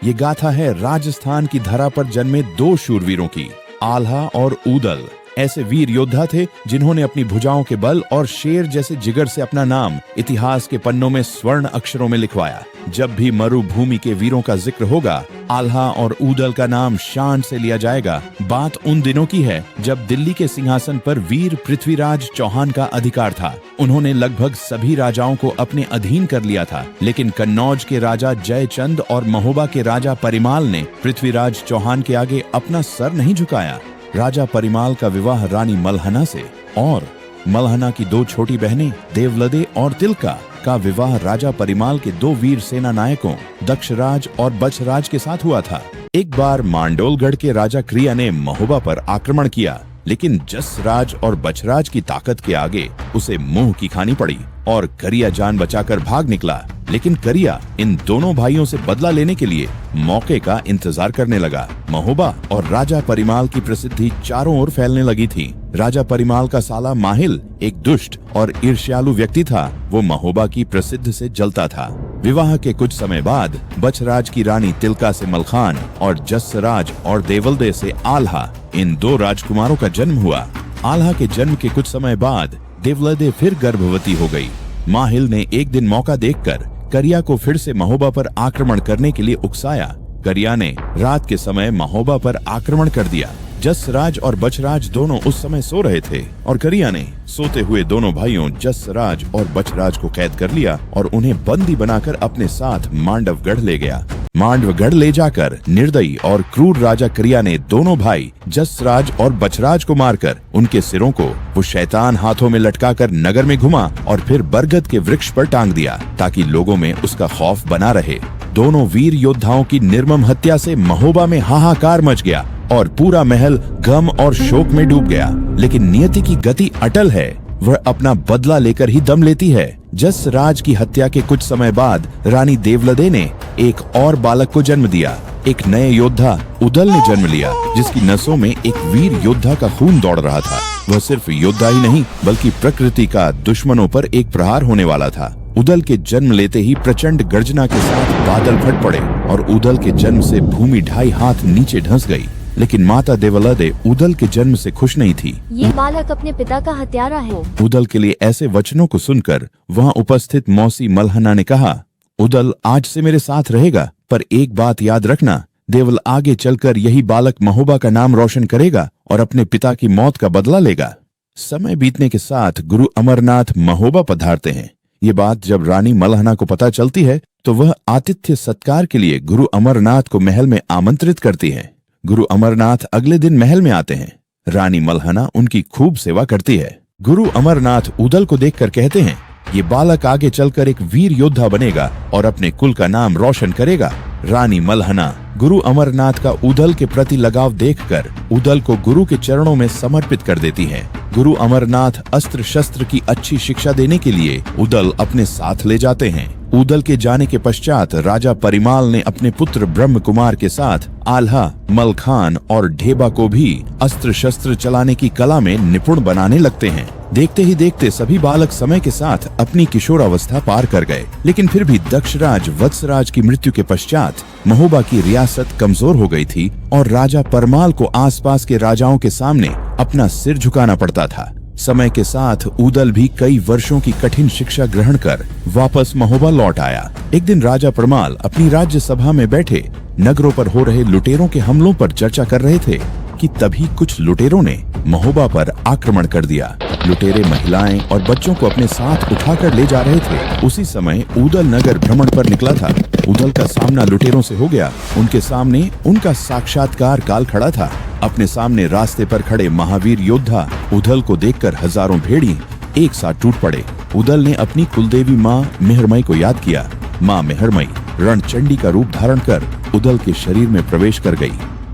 ये गाथा है राजस्थान की धरा पर जन्मे दो शूरवीरों की, आल्हा और ऊदल। ऐसे वीर योद्धा थे जिन्होंने अपनी भुजाओं के बल और शेर जैसे जिगर से अपना नाम इतिहास के पन्नों में स्वर्ण अक्षरों में लिखवाया। जब भी मरुभूमि के वीरों का जिक्र होगा, आल्हा और ऊदल का नाम शान से लिया जाएगा। बात उन दिनों की है जब दिल्ली के सिंहासन पर वीर पृथ्वीराज चौहान का अधिकार था। उन्होंने लगभग सभी राजाओं को अपने अधीन कर लिया था, लेकिन कन्नौज के राजा जयचंद और महोबा के राजा परिमाल ने पृथ्वीराज चौहान के आगे अपना सर नहीं झुकाया। राजा परिमाल का विवाह रानी मलहना से और मलहना की दो छोटी बहनें देवलदे और तिलका का विवाह राजा परिमाल के दो वीर सेना नायकों दक्षराज और बछराज के साथ हुआ था। एक बार मांडोलगढ़ के राजा क्रिया ने महोबा पर आक्रमण किया, लेकिन जसराज और बछराज की ताकत के आगे उसे मुंह की खानी पड़ी और करिया जान बचाकर भाग निकला। लेकिन करिया इन दोनों भाइयों से बदला लेने के लिए मौके का इंतजार करने लगा। महोबा और राजा परिमाल की प्रसिद्धि चारों ओर फैलने लगी थी। राजा परिमाल का साला माहिल एक दुष्ट और ईर्ष्यालु व्यक्ति था। वो महोबा की प्रसिद्ध से जलता था। विवाह के कुछ समय बाद बछराज की रानी तिलका से मलखान और जसराज और देवलदे से आल्हा, इन दो राजकुमारों का जन्म हुआ। आल्हा के जन्म के कुछ समय बाद देवलदे फिर गर्भवती हो गई। माहिल ने एक दिन मौका देखकर करिया को फिर से महोबा पर आक्रमण करने के लिए उकसाया। करिया ने रात के समय महोबा पर आक्रमण कर दिया। जसराज और बछराज दोनों उस समय सो रहे थे और करिया ने सोते हुए दोनों भाइयों जसराज और बछराज को कैद कर लिया और उन्हें बंदी बनाकर अपने साथ मांडवगढ़ ले गया। मांडवगढ़ ले जाकर निर्दयी और क्रूर राजा करिया ने दोनों भाई जसराज और बछराज को मारकर उनके सिरों को वो शैतान हाथों में लटकाकर नगर में घुमा और फिर बरगद के वृक्ष पर टांग दिया ताकि लोगों में उसका खौफ बना रहे। दोनों वीर योद्धाओं की निर्मम हत्या से महोबा में हाहाकार मच गया और पूरा महल गम और शोक में डूब गया। लेकिन नियति की गति अटल है, वह अपना बदला लेकर ही दम लेती है। जसराज की हत्या के कुछ समय बाद रानी देवलदे ने एक और बालक को जन्म दिया। एक नए योद्धा ऊदल ने जन्म लिया, जिसकी नसों में एक वीर योद्धा का खून दौड़ रहा था। वह सिर्फ योद्धा ही नहीं बल्कि प्रकृति का दुश्मनों पर एक प्रहार होने वाला था। ऊदल के जन्म लेते ही प्रचंड गर्जना के साथ बादल फट पड़े और ऊदल के जन्म से भूमि 2.5 हाथ नीचे धंस गई। लेकिन माता देवलदे ऊदल के जन्म से खुश नहीं थी। ये बालक अपने पिता का हत्यारा है। ऊदल के लिए ऐसे वचनों को सुनकर वहाँ उपस्थित मौसी मलहना ने कहा, ऊदल आज से मेरे साथ रहेगा, पर एक बात याद रखना, देवल आगे चलकर यही बालक महोबा का नाम रोशन करेगा और अपने पिता की मौत का बदला लेगा। समय बीतने के साथ गुरु अमरनाथ महोबा पधारते हैं। ये बात जब रानी मलहना को पता चलती है तो वह आतिथ्य सत्कार के लिए गुरु अमरनाथ को महल में आमंत्रित करती है। गुरु अमरनाथ अगले दिन महल में आते हैं। रानी मलहना उनकी खूब सेवा करती है। गुरु अमरनाथ ऊदल को देखकर कहते हैं, ये बालक आगे चलकर एक वीर योद्धा बनेगा और अपने कुल का नाम रोशन करेगा। रानी मलहना गुरु अमरनाथ का ऊदल के प्रति लगाव देखकर ऊदल को गुरु के चरणों में समर्पित कर देती हैं। गुरु अमरनाथ अस्त्र शस्त्र की अच्छी शिक्षा देने के लिए ऊदल अपने साथ ले जाते हैं। ऊदल के जाने के पश्चात राजा परिमाल ने अपने पुत्र ब्रह्म कुमार के साथ आल्हा, मलखान और ढेबा को भी अस्त्र शस्त्र चलाने की कला में निपुण बनाने लगते हैं। देखते ही देखते सभी बालक समय के साथ अपनी किशोरावस्था पार कर गए। लेकिन फिर भी दक्षराज वत्सराज की मृत्यु के पश्चात महोबा की रियासत कमजोर हो गई थी और राजा परमाल को आसपास के राजाओं के सामने अपना सिर झुकाना पड़ता था। समय के साथ ऊदल भी कई वर्षों की कठिन शिक्षा ग्रहण कर वापस महोबा लौट आया। एक दिन राजा परमाल अपनी राज्य सभा में बैठे नगरों पर हो रहे लुटेरों के हमलों पर चर्चा कर रहे थे कि तभी कुछ लुटेरों ने महोबा पर आक्रमण कर दिया। लुटेरे महिलाएं और बच्चों को अपने साथ उठाकर ले जा रहे थे। उसी समय ऊदल नगर भ्रमण पर निकला था। ऊदल का सामना लुटेरों से हो गया। उनके सामने उनका साक्षात्कार काल खड़ा था। अपने सामने रास्ते पर खड़े महावीर योद्धा ऊदल को देखकर हजारों भेड़ी एक साथ टूट पड़े। ऊदल ने अपनी कुलदेवी माँ मेहरमई को याद किया। माँ मेहरमई रणचंडी का रूप धारण कर ऊदल के शरीर में प्रवेश कर गई,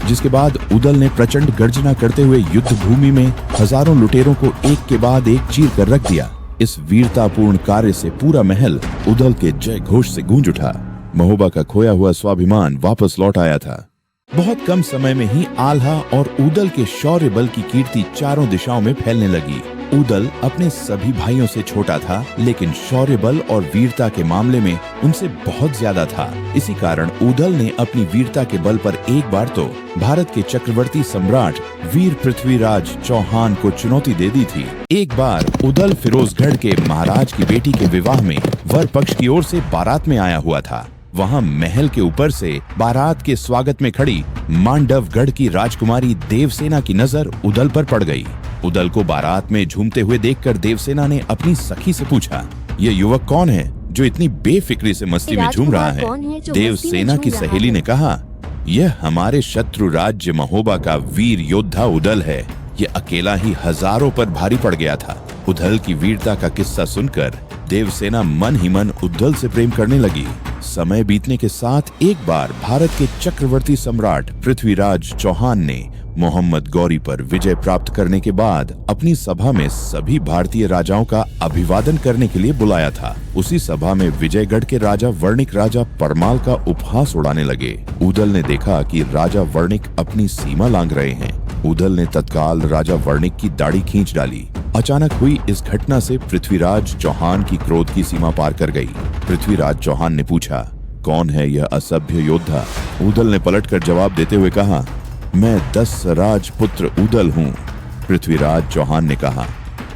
जिसके बाद ऊदल ने प्रचंड गर्जना करते हुए युद्ध भूमि में हजारों लुटेरों को एक के बाद एक चीर कर रख दिया। इस वीरतापूर्ण कार्य से पूरा महल ऊदल के जय घोष से गूंज उठा। महोबा का खोया हुआ स्वाभिमान वापस लौट आया था। बहुत कम समय में ही आल्हा और ऊदल के शौर्य बल की कीर्ति चारों दिशाओं में फैलने लगी। ऊदल अपने सभी भाइयों से छोटा था, लेकिन शौर्य बल और वीरता के मामले में उनसे बहुत ज्यादा था। इसी कारण ऊदल ने अपनी वीरता के बल पर एक बार तो भारत के चक्रवर्ती सम्राट वीर पृथ्वीराज चौहान को चुनौती दे दी थी। एक बार ऊदल फिरोजगढ़ के महाराज की बेटी के विवाह में वर पक्ष की ओर से बारात में आया हुआ था। वहाँ महल के ऊपर से बारात के स्वागत में खड़ी मांडवगढ़ की राजकुमारी देवसेना की नजर ऊदल पर पड़ गई। ऊदल को बारात में झूमते हुए देखकर देवसेना ने अपनी सखी से पूछा, ये युवक कौन है जो इतनी बेफिक्री से मस्ती में झूम रहा है? देवसेना की सहेली ने कहा, यह हमारे शत्रु राज्य महोबा का वीर योद्धा ऊदल है। ये अकेला ही हजारों पर भारी पड़ गया था। ऊदल की वीरता का किस्सा सुनकर देवसेना मन ही मन ऊदल से प्रेम करने लगी। समय बीतने के साथ एक बार भारत के चक्रवर्ती सम्राट पृथ्वीराज चौहान ने मोहम्मद गौरी पर विजय प्राप्त करने के बाद अपनी सभा में सभी भारतीय राजाओं का अभिवादन करने के लिए बुलाया था। उसी सभा में विजयगढ़ के राजा वर्णिक राजा परमाल का उपहास उड़ाने लगे। ऊदल ने देखा कि राजा वर्णिक अपनी सीमा लांघ रहे हैं। ऊदल ने तत्काल राजा वर्णिक की दाढ़ी खींच डाली। अचानक हुई इस घटना से पृथ्वीराज चौहान की क्रोध की सीमा पार कर गई। पृथ्वीराज चौहान ने पूछा, कौन है यह असभ्य योद्धा? ऊदल ने पलटकर जवाब देते हुए कहा, मैं 10 राजपुत्र ऊदल हूँ। पृथ्वीराज चौहान ने कहा,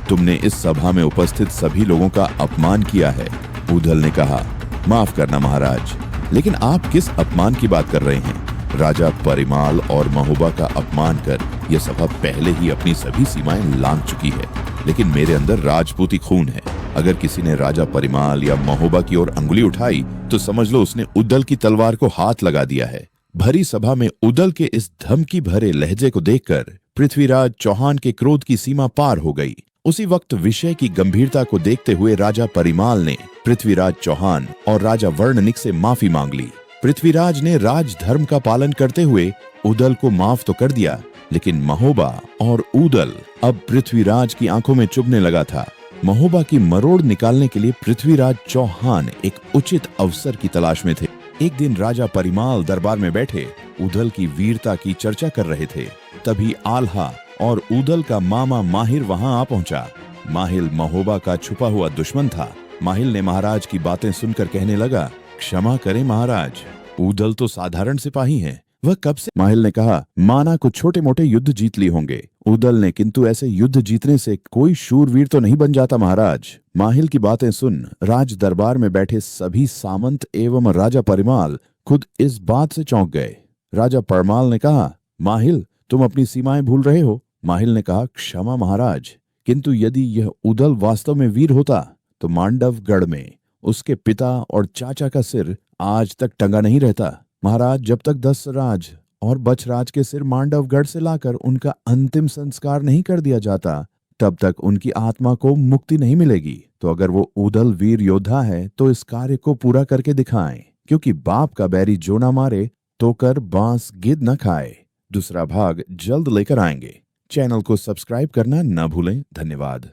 तुमने इस सभा में उपस्थित सभी लोगों का अपमान किया है। ऊदल ने कहा, माफ करना महाराज, लेकिन आप किस अपमान की बात कर रहे हैं? राजा परिमाल और महोबा का अपमान कर यह सभा पहले ही अपनी सभी सीमाएं लांघ चुकी है, लेकिन मेरे अंदर राजपूती खून है। अगर किसी ने राजा परिमाल या महोबा की ओर अंगुली उठाई तो समझ लो उसने ऊदल की तलवार को हाथ लगा दिया है। भरी सभा में ऊदल के इस धमकी भरे लहजे को देखकर पृथ्वीराज चौहान के क्रोध की सीमा पार हो गई। उसी वक्त विषय की गंभीरता को देखते हुए राजा परिमाल ने पृथ्वीराज चौहान और राजा वर्णनिक से माफी मांग ली। पृथ्वीराज ने राजधर्म का पालन करते हुए ऊदल को माफ तो कर दिया, लेकिन महोबा और ऊदल अब पृथ्वीराज की आंखों में चुभने लगा था। महोबा की मरोड़ निकालने के लिए पृथ्वीराज चौहान एक उचित अवसर की तलाश में थे। एक दिन राजा परिमाल दरबार में बैठे ऊदल की वीरता की चर्चा कर रहे थे। तभी आल्हा और ऊदल का मामा माहिर वहां आ पहुंचा। माहिल महोबा का छुपा हुआ दुश्मन था। माहिल ने महाराज की बातें सुनकर कहने लगा, क्षमा करें महाराज, ऊदल तो साधारण सिपाही हैं। वह कब से? माहिल ने कहा, माना कुछ छोटे मोटे युद्ध जीत लिए होंगे। ऊदल ने, किंतु ऐसे युद्ध जीतने से कोई शूरवीर तो नहीं बन जाता महाराज। माहिल की बातें सुन राज दरबार में बैठे सभी सामंत एवं राजा परिमाल खुद इस बात से चौंक गए। राजा परमाल ने कहा, माहिल तुम अपनी सीमाएं भूल रहे हो। माहिल ने कहा, क्षमा महाराज, किंतु यदि यह ऊदल वास्तव में वीर होता तो मांडवगढ़ में उसके पिता और चाचा का सिर आज तक टंगा नहीं रहता। महाराज, जब तक 10 राज और बछराज के सिर मांडवगढ़ से लाकर उनका अंतिम संस्कार नहीं कर दिया जाता, तब तक उनकी आत्मा को मुक्ति नहीं मिलेगी। तो अगर वो ऊदल वीर योद्धा है तो इस कार्य को पूरा करके दिखाएं, क्योंकि बाप का बैरी जो ना मारे तो कर बांस गिद्ध न खाए। दूसरा भाग जल्द लेकर आएंगे। चैनल को सब्सक्राइब करना न भूलें। धन्यवाद।